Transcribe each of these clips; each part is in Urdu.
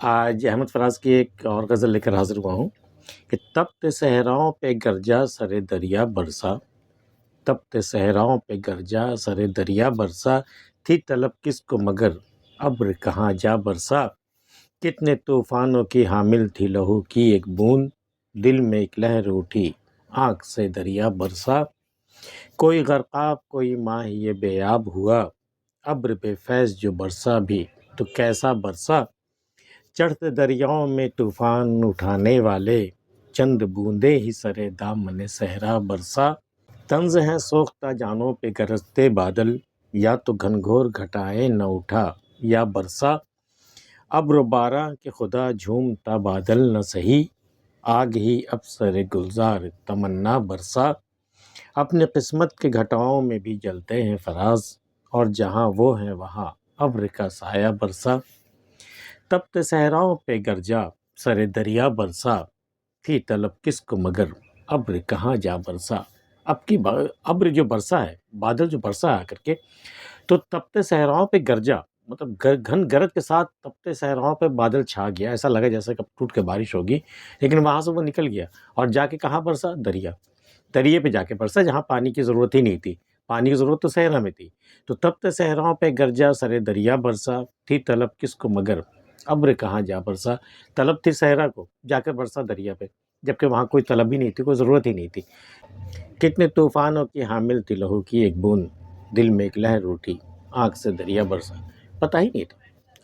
آج احمد فراز کی ایک اور غزل لے کر حاضر ہوا ہوں کہ تپت صحراؤں پہ گرجا سر دریا برسا، تپت صحراؤں پہ گرجا سر دریا برسا، تھی طلب کس کو مگر ابر کہاں جا برسا، کتنے طوفانوں کی حامل تھی لہو کی ایک بوند، دل میں ایک لہر اٹھی آنکھ سے دریا برسا، کوئی غرقاب کوئی ماہی بے آب ہوا، ابر بے فیض جو برسا بھی تو کیسا برسا، چڑھتے دریاؤں میں طوفان اٹھانے والے، چند بوندے ہی سرے دامن صحرا برسا، طنز ہیں سوختہ جانوں پہ گرجتے بادل، یا تو گھنگھور گھٹائے نہ اٹھا یا برسا، ابر و باراں کہ خدا جھومتا بادل نہ سہی، آگ ہی اب سر گلزار تمنا برسا، اپنے قسمت کے گھٹاؤں میں بھی جلتے ہیں فراز، اور جہاں وہ ہیں وہاں ابر کا سایہ برسا، تپت صحراؤں پہ گرجا سر دریا برسا، تھی طلب کس کو مگر ابر کہاں جا برسا۔ اب کی ابر جو برسا ہے، بادل جو برسا آ کر کے، تو تپتے صحراؤں پہ گرجا مطلب گھن گرج کے ساتھ تپتے صحراؤں پہ بادل چھا گیا، ایسا لگا جیسے کہ ٹوٹ کے بارش ہوگی، لیکن وہاں سے وہ نکل گیا اور جا کے کہاں برسا؟ دریے پہ جا کے برسا، جہاں پانی کی ضرورت ہی نہیں تھی، پانی کی ضرورت تو صحرا میں تھی۔ تو تپتے صحراؤں پہ گرجا سر دریا برسا، تھی طلب کس کو مگر ابر کہاں جا برسا، طلب تھی صحرا کو، جا کر برسا دریا پہ، جبکہ وہاں کوئی طلب ہی نہیں تھی، کوئی ضرورت ہی نہیں تھی۔ کتنے طوفانوں کی حامل تھی لہو کی ایک بوند، دل میں ایک لہر اٹھی آنکھ سے دریا برسا، پتہ ہی نہیں تھا،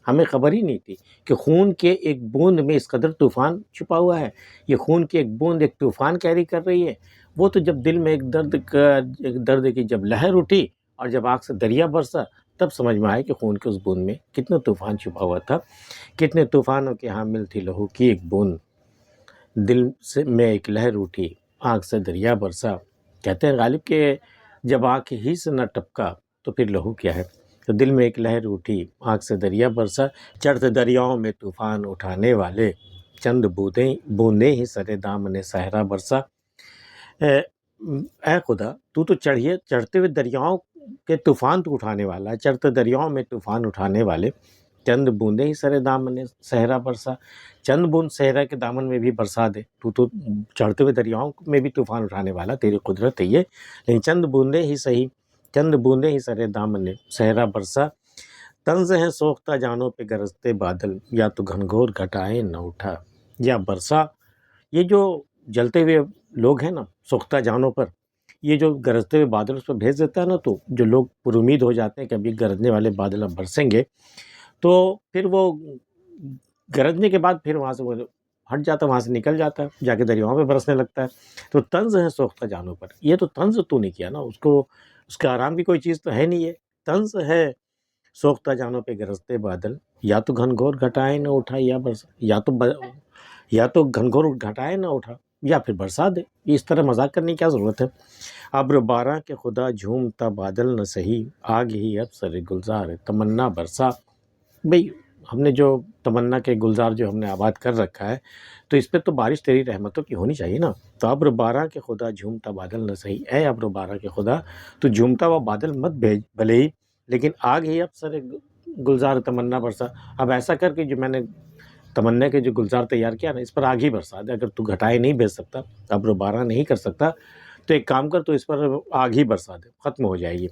ہمیں خبر ہی نہیں تھی کہ خون کے ایک بوند میں اس قدر طوفان چھپا ہوا ہے، یہ خون کی ایک بوند ایک طوفان کیری کر رہی ہے۔ وہ تو جب دل میں ایک درد کی جب لہر اٹھی اور جب آنکھ سے دریا برسا، تب سمجھ میں آیا کہ خون کے اس بوند میں کتنا طوفان چھپا ہوا تھا۔ کتنے طوفانوں کی حامل تھی لہو کی ایک بوند، دل سے میں ایک لہر اٹھی آنکھ سے دریا برسا۔ کہتے ہیں غالب کہ جب آنکھ ہی سے نہ ٹپکا تو پھر لہو کیا ہے، تو دل میں ایک لہر اٹھی آنکھ سے دریا برسا، چڑھتے دریاؤں میں طوفان اٹھانے والے، چند بوندیں ہی سرے دامن صحرا برسا۔ اے خدا تو چڑھتے ہوئے دریاؤں کے طوفان تو اٹھانے والا ہے، چڑھتے دریاؤں میں طوفان اٹھانے والے، چند بوندیں ہی سرے دامن صحرا برسا، چند بوند صحرا کے دامن میں بھی برسا دے، تو چڑھتے ہوئے دریاؤں میں بھی طوفان اٹھانے والا، تیری قدرت ہے یہ، لیکن چند بوندیں ہی صحیح، چند بوندیں ہی سرے دامن صحرا برسا، طنز ہیں سوختہ جانوں پہ گرجتے بادل، یا تو گھنگھور گھٹائے نہ اٹھا یا برسا۔ یہ جو جلتے ہوئے لوگ ہیں نا سوختہ جانوں پر، یہ جو گرجتے ہوئے بادل اس پر بھیج دیتا ہے نا، تو جو لوگ پر امید ہو جاتے ہیں کہ ابھی گرجنے والے بادل اب برسیں گے، تو پھر وہ گرجنے کے بعد پھر وہاں سے وہ ہٹ جاتا ہے، وہاں سے نکل جاتا ہے، جا کے دریاؤں پہ برسنے لگتا ہے۔ تو طنز ہے سوختہ جانوں پر، یہ تو طنز تو نہیں کیا نا، اس کا آرام کی کوئی چیز تو ہے نہیں ہے، طنز ہے سوختہ جانوں پہ گرجتے بادل، یا تو گھنگھور گھٹائے نہ اٹھا یا برسا، یا تو گھنگھور گھٹائے نہ اٹھا یا پھر برسا دے، اس طرح مذاق کرنے کی کیا ضرورت ہے۔ ابر باراں کہ خدا جھومتا بادل نہ سہی، آگ ہی اب سر گلزار تمنا برسا۔ بھئی ہم نے جو تمنا کے گلزار جو ہم نے آباد کر رکھا ہے، تو اس پہ تو بارش تیری رحمتوں کی ہونی چاہیے نا۔ تو ابر باراں کہ خدا جھومتا بادل نہ سہی، اے ابر باراں کے خدا تو جھومتا ہوا بادل مت بھیج بھلے ہی، لیکن آگ ہی اب سر گلزار تمنا برسا، اب ایسا کر کے جو میں نے تمنا کے جو گلزار تیار کیا نا، اس پر آگ ہی برسا دے۔ اگر تو گھٹائے نہیں بھیج سکتا، ابر باراں نہیں کر سکتا، تو ایک کام کر، تو اس پر آگ ہی برسا دے، ختم ہو جائے گی۔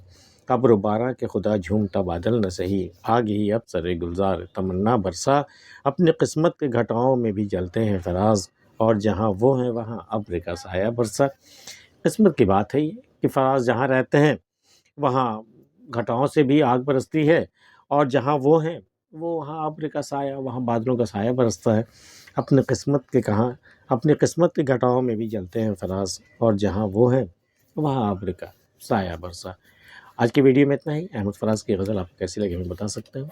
ابر باراں کہ خدا جھومتا بادل نہ سہی، آگ ہی اب سر گلزار تمنا برسا، اپنے قسمت کے گھٹاؤں میں بھی جلتے ہیں فراز، اور جہاں وہ ہیں وہاں ابر کا سایہ برسا۔ قسمت کی بات ہے یہ کہ فراز جہاں رہتے ہیں وہاں گھٹاؤں سے بھی آگ برستی ہے، اور جہاں وہ ہیں وہاں ابر کا سایہ، وہاں بادلوں کا سایہ برستا ہے۔ اپنے قسمت کے گھٹاؤں میں بھی جلتے ہیں فراز، اور جہاں وہ ہیں وہاں ابر کا سایہ برسا۔ آج کی ویڈیو میں اتنا ہی۔ احمد فراز کی غزل آپ کو کیسی لگی ہمیں بتا سکتے ہیں،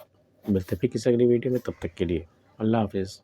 ملتے پھر کسی اگلی ویڈیو میں، تب تک کے لیے اللہ حافظ۔